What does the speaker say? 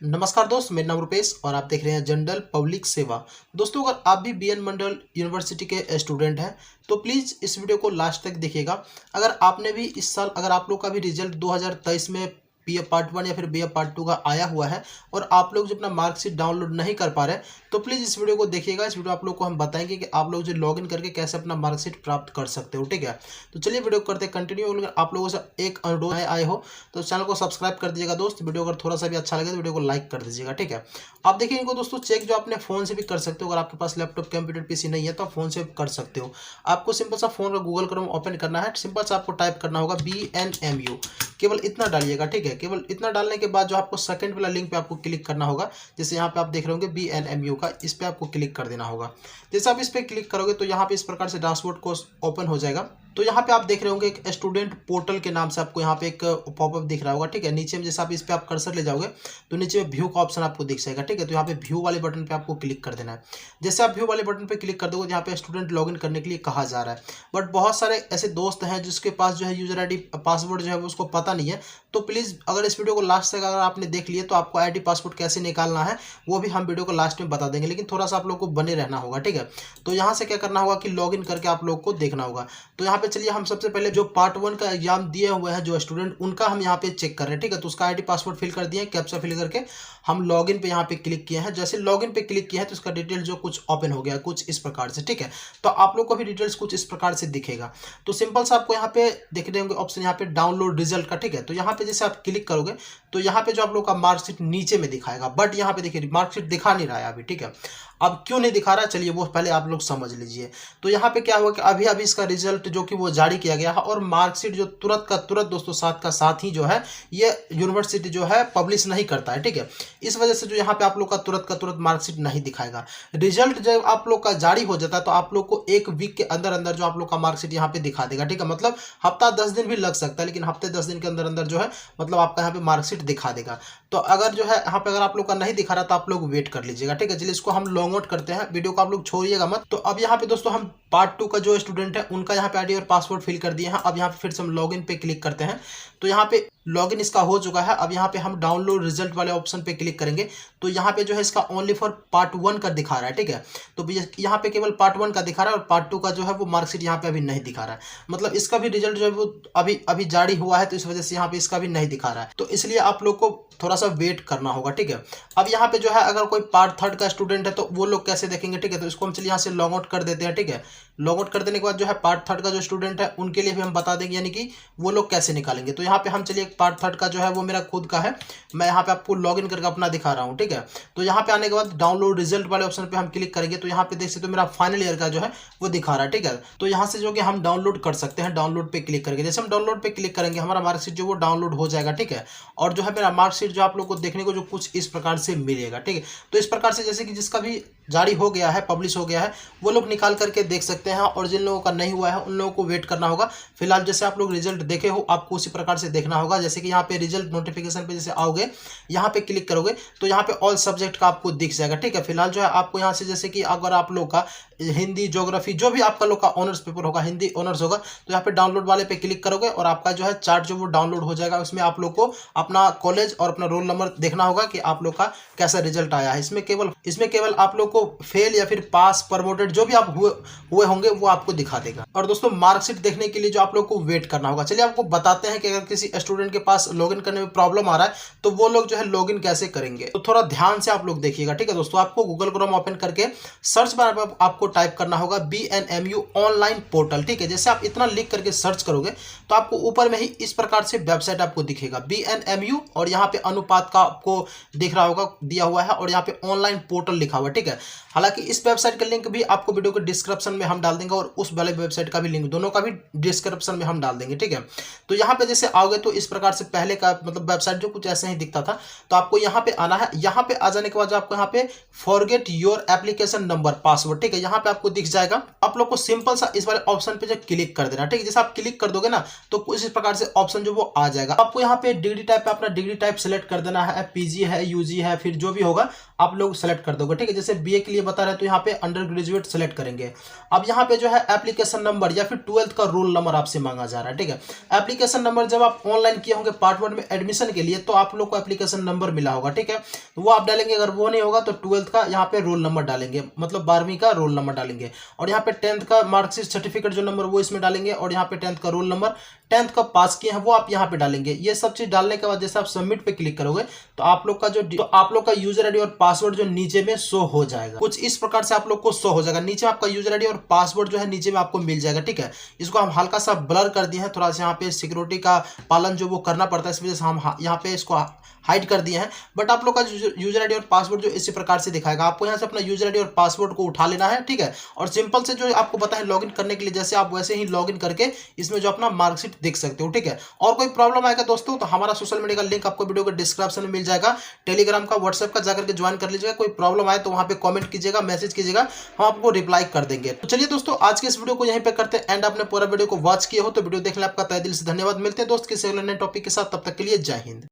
नमस्कार दोस्त, मेरा नाम रुपेश और आप देख रहे हैं जनरल पब्लिक सेवा। दोस्तों, अगर आप भी बीएन मंडल यूनिवर्सिटी के स्टूडेंट हैं तो प्लीज़ इस वीडियो को लास्ट तक देखिएगा। अगर आपने भी इस साल अगर आप लोग का भी रिजल्ट 2023 में बीए पार्ट 1 या फिर बीए पार्ट 2 का आया हुआ है और आप लोग जो अपना मार्कशीट डाउनलोड नहीं कर पा रहे तो प्लीज़ इस वीडियो को देखिएगा। इस वीडियो आप लोग को हम बताएंगे कि आप लोग जो लॉगिन करके कैसे अपना मार्कशीट प्राप्त कर सकते हो। ठीक है, तो चलिए वीडियो करते हैं कंटिन्यू। अगर आप लोगों से एक अनुरोध आए हो तो चैनल को सब्सक्राइब कर दीजिएगा दोस्त। वीडियो अगर थोड़ा सा भी अच्छा लगे तो वीडियो को लाइक कर दीजिएगा। ठीक है, आप देखिए इनको दोस्तों चेक जो अपने फ़ोन से भी कर सकते हो। अगर आपके पास लैपटॉप कंप्यूटर पीसी नहीं है तो आप फ़ोन से कर सकते हो। आपको सिंपल सा फ़ोन का गूगल क्रोम ओपन करना है। सिंपल सा आपको टाइप करना होगा BNMU, केवल इतना डालिएगा। ठीक है, केवल इतना डालने के बाद जो आपको सेकंड वाला लिंक पे आपको क्लिक करना होगा। जैसे यहाँ पे आप देख रहे होंगे BNMU का, इस पे आपको क्लिक कर देना होगा। जैसे आप इस पे क्लिक करोगे तो यहाँ पे इस प्रकार से डैशबोर्ड को ओपन हो जाएगा। तो यहाँ पे आप देख रहे होंगे एक स्टूडेंट पोर्टल के नाम से आपको यहाँ पे एक पॉपअप दिख रहा होगा। ठीक है, नीचे में जैसे आप इस पे आप कर्सर ले जाओगे तो नीचे में व्यू का ऑप्शन आपको दिख जाएगा। ठीक है, तो यहाँ पे व्यू वाले बटन पे आपको क्लिक कर देना है। जैसे आप व्यू वाले बटन पे क्लिक कर दोगे तो यहाँ पे स्टूडेंट लॉगिन करने के लिए कहा जा रहा है। बट बहुत सारे ऐसे दोस्त हैं जिसके पास जो है यूजर ID पासवर्ड जो है वो उसको पता नहीं है। तो प्लीज़ अगर इस वीडियो को लास्ट तक अगर आपने देख लिए तो आपको ID पासवर्ड कैसे निकालना है वो भी हम वीडियो को लास्ट में बता देंगे, लेकिन थोड़ा सा आप लोग को बने रहना होगा। ठीक है, तो यहाँ से क्या करना होगा कि लॉगिन करके आप लोग को देखना होगा। तो यहाँ पे चलिए हम सबसे पहले जो पार्ट 1 का एग्जाम दिए हुए हैं जो स्टूडेंट, उनका हम यहाँ पे चेक कर रहे हैं। ठीक है, तो उसका ID पासवर्ड फिल कर दिए, कैप्चा फिल करके हम लॉगिन पे यहाँ पे क्लिक किए हैं। जैसे लॉगिन पे क्लिक किया है तो उसका डिटेल जो कुछ ओपन हो गया कुछ इस प्रकार से। ठीक है, तो आप लोग को भी डिटेल्स कुछ इस प्रकार से दिखेगा। तो सिंपल सा आपको यहाँ पे दिख रहे होंगे ऑप्शन यहाँ पे डाउनलोड रिजल्ट का। ठीक है, तो यहाँ पे जैसे आप क्लिक करोगे तो यहाँ पे जो आप लोग का मार्कशीट नीचे में दिखाएगा, बट यहाँ पे देखिए मार्कशीट दिखा नहीं रहा है अभी। ठीक है, अब क्यों नहीं दिखा रहा है चलिए वो पहले आप लोग समझ लीजिए। तो यहाँ पे क्या हुआ कि अभी अभी इसका रिजल्ट जो कि वो जारी किया गया है और मार्कशीट जो तुरंत का तुरंत दोस्तों साथ का साथ ही जो है ये यूनिवर्सिटी जो है पब्लिश नहीं करता है। ठीक है, इस वजह से जो यहाँ पे आप लोग का तुरंत मार्कशीट नहीं दिखाएगा। रिजल्ट जब आप लोग का जारी हो जाता है तो आप लोग को एक वीक के अंदर अंदर जो आप लोग का मार्कशीट यहाँ पे दिखा देगा। ठीक है, मतलब हफ्ता 10 दिन भी लग सकता है, लेकिन हफ्ते 10 दिन के अंदर अंदर जो है मतलब आपका यहाँ पे मार्कशीट दिखा देगा। तो अगर जो है यहाँ पे अगर आप लोग का नहीं दिखा रहा तो आप लोग वेट कर लीजिएगा। ठीक है, चलिए इसको हम लॉन्ग आउट करते हैं, वीडियो को आप लोग छोड़िएगा मत। तो अब यहाँ पे दोस्तों हम पार्ट 2 का जो स्टूडेंट है उनका यहाँ पे ID और पासवर्ड फिल कर दिए हैं। अब यहाँ पे फिर से हम लॉगिन पे क्लिक करते हैं। तो यहाँ पे लॉगिन इसका हो चुका है। अब यहाँ पे हम डाउनलोड रिजल्ट वाले ऑप्शन पे क्लिक करेंगे तो यहाँ पे जो है इसका ओनली फॉर पार्ट 1 का दिखा रहा है। ठीक है, तो यहाँ पे केवल पार्ट 1 का दिखा रहा है और पार्ट 2 का जो है वो मार्कशीट यहाँ पे अभी नहीं दिखा रहा है। मतलब इसका भी रिजल्ट जो है वो अभी अभी जारी हुआ है तो इस वजह से यहाँ पे इसका भी नहीं दिखा रहा है। तो इसलिए आप लोग को थोड़ा सा वेट करना होगा। ठीक है, अब यहाँ पे जो है अगर कोई पार्ट 3 का स्टूडेंट है तो वो लोग कैसे देखेंगे। ठीक है, तो इसको हम चलिए यहाँ से लॉग आउट कर देते हैं। ठीक है, लॉग आउट कर देने के बाद जो है पार्ट 3 का जो स्टूडेंट है उनके लिए भी हम बता देंगे, यानी कि वो लोग कैसे निकालेंगे। तो यहाँ पे हम चलिए पार्ट 3 का जो है वो मेरा खुद का है, मैं यहाँ पे आपको लॉगिन करके अपना दिखा रहा हूँ। ठीक है, तो यहाँ पे आने के बाद डाउनलोड रिजल्ट वाले ऑप्शन पे हम क्लिक करेंगे तो यहाँ पे देख सकते हो मेरा फाइनल ईयर का जो है वो दिखा रहा है। ठीक है, तो यहाँ से जो कि हम डाउनलोड कर सकते हैं, डाउनलोड पे क्लिक करके जैसे हम डाउनलोड पे क्लिक करेंगे हमारा मार्कशीट जो वो डाउनलोड हो जाएगा। ठीक है, और जो है मेरा मार्कशीट जो आप लोग को देखने को जो कुछ इस प्रकार से मिलेगा। ठीक है, तो इस प्रकार से जैसे कि जिसका भी जारी हो गया है, पब्लिश हो गया है, वो लोग निकाल करके देख सकते हैं और जिन लोगों का नहीं हुआ है उन लोगों को वेट करना होगा। फिलहाल जैसे आप लोग रिजल्ट देखे हो आपको उसी प्रकार से देखना होगा। जैसे कि यहाँ पे रिजल्ट नोटिफिकेशन पे जैसे आओगे यहाँ पे क्लिक करोगे तो यहाँ पे ऑल सब्जेक्ट का आपको दिख जाएगा। ठीक है, फिलहाल जो है आपको यहाँ से जैसे कि अगर आप लोग का हिंदी ज्योग्राफी जो भी आपका लोग का ऑनर्स पेपर होगा, हिंदी ऑनर्स होगा, तो यहाँ पे डाउनलोड वाले पे क्लिक करोगे और आपका जो है चार्ट जो वो डाउनलोड हो जाएगा। उसमें आप लोग को अपना कॉलेज और अपना रोल नंबर देखना होगा कि आप लोग का कैसा रिजल्ट आया है। इसमें केवल आप लोग को फेल या फिर पास, प्रमोटेड जो भी आप हुए होंगे वो आपको दिखा देगा। और दोस्तों मार्कशीट देखने के लिए जो आप लोग को वेट करना होगा, चलिए आपको बताते हैं कि अगर किसी स्टूडेंट के पास लॉगिन करने में प्रॉब्लम आ रहा है तो वो लोग जो है लॉगिन कैसे करेंगे। तो थोड़ा ध्यान से आप लोग देखिएगा। ठीक है दोस्तों, आपको गूगल क्रोम ओपन करके सर्च बार पर आपको टाइप करना होगा BNMU ऑनलाइन पोर्टल। ठीक है, जैसे आप इतना लिख करके सर्च करोगे तो आपको ऊपर में ही इस प्रकार से वेबसाइट आपको दिखेगा BNMU और यहाँ पे अनुपात का आपको दिख रहा होगा दिया हुआ है और यहाँ पे ऑनलाइन पोर्टल लिखा हुआ है। ठीक है, हालांकि इस वेबसाइट का लिंक भी आपको वीडियो के डिस्क्रिप्शन में हम डाल देंगे और उस वाले वेबसाइट का भी लिंक, दोनों का भी डिस्क्रिप्शन में हम डाल देंगे। ठीक है, तो यहाँ पे जैसे आओगे तो इस प्रकार से पहले का मतलब वेबसाइट जो कुछ ऐसे ही दिखता था। तो आपको यहाँ पे आना है। यहाँ पे आ जाने के बाद जो आपको यहाँ पे forget your application number password, ठीक है, यहाँ यहाँ पे आपको दिख जाएगा। आप लोग को सिंपल सा इस वाले ऑप्शन पे जो क्लिक कर देना, ठीक है। जैसे आप क्लिक कर दोगे ना तो कुछ इस प्रकार से ऑप्शन जो वो आ जाएगा। आपको यहाँ पे डिग्री टाइप पे अपना डिग्री टाइप सेलेक्ट कर देना है, पीजी है, यूजी है, फिर जो भी होगा आप लोग सेलेक्ट कर दोगे, ठीक है। जैसे बीए के लिए बता रहे हैं तो यहाँ पे अंडर ग्रेजुएट सेलेक्ट करेंगे। अब यहाँ पे जो है एप्लीकेशन नंबर या फिर 12th का रोल नंबर आपसे मांगा जा रहा है, ठीक है। एप्लीकेशन नंबर जब आप ऑनलाइन किए होंगे पार्ट 1 में एडमिशन के लिए तो आप लोग को एप्लीकेशन नंबर मिला होगा, ठीक है। तो वो आप डालेंगे, अगर वो नहीं होगा तो 12th का यहाँ पे रोल नंबर डालेंगे, मतलब 12वीं का रोल नंबर डालेंगे। और यहाँ पे 10th का मार्कशीट सर्टिफिकेट जो नंबर वो इसमें डालेंगे, और यहाँ पे 10th का रोल नंबर, 10th का पास किए हैं वो आप यहाँ पे डालेंगे। ये सब चीज डालने के बाद जैसे आप सबमिट पे क्लिक करोगे तो आप लोग का यूजर आईडी और पासवर्ड जो नीचे में शो हो जाएगा। कुछ इस प्रकार से आप लोग को शो हो जाएगा। नीचे आपका यूजर आईडी और पासवर्ड जो है नीचे में आपको मिल जाएगा, ठीक है। इसको हम हल्का सा ब्लर कर दिए हैं, थोड़ा सा यहाँ पे सिक्योरिटी का पालन जो वो करना पड़ता है, इस वजह से हम यहाँ पे इसको हाइड कर दिए हैं। बट आप लोग का यूजर आईडी और पासवर्ड जो इसी प्रकार से दिखाएगा। आपको यहाँ से अपना यूजर आईडी और पासवर्ड को उठा लेना है, ठीक है। और सिंपल से जो आपको पता है लॉगिन करने के लिए, जैसे आप वैसे ही लॉगिन करके इसमें जो अपना मार्कशीट देख सकते हो, ठीक है। और कोई प्रॉब्लम आएगा दोस्तों तो हमारा सोशल मीडिया का लिंक आपको वीडियो के डिस्क्रिप्शन में मिल जाएगा, टेलीग्राम का, व्हाट्सएप का, जाकर के ज्वाइन कर लीजिएगा। कोई प्रॉब्लम आए तो वहाँ पे कमेंट कीजिएगा, मैसेज कीजिएगा, हम आपको रिप्लाई कर देंगे। तो चलिए दोस्तों आज के इस वीडियो को यहीं पे करते हैं एंड। आपने पूरा वीडियो को वॉच किया हो तो वीडियो देखने आपका तहे दिल से धन्यवाद। मिलते हैं दोस्त किसी नए टॉपिक के साथ, तब तक के लिए जय हिंद।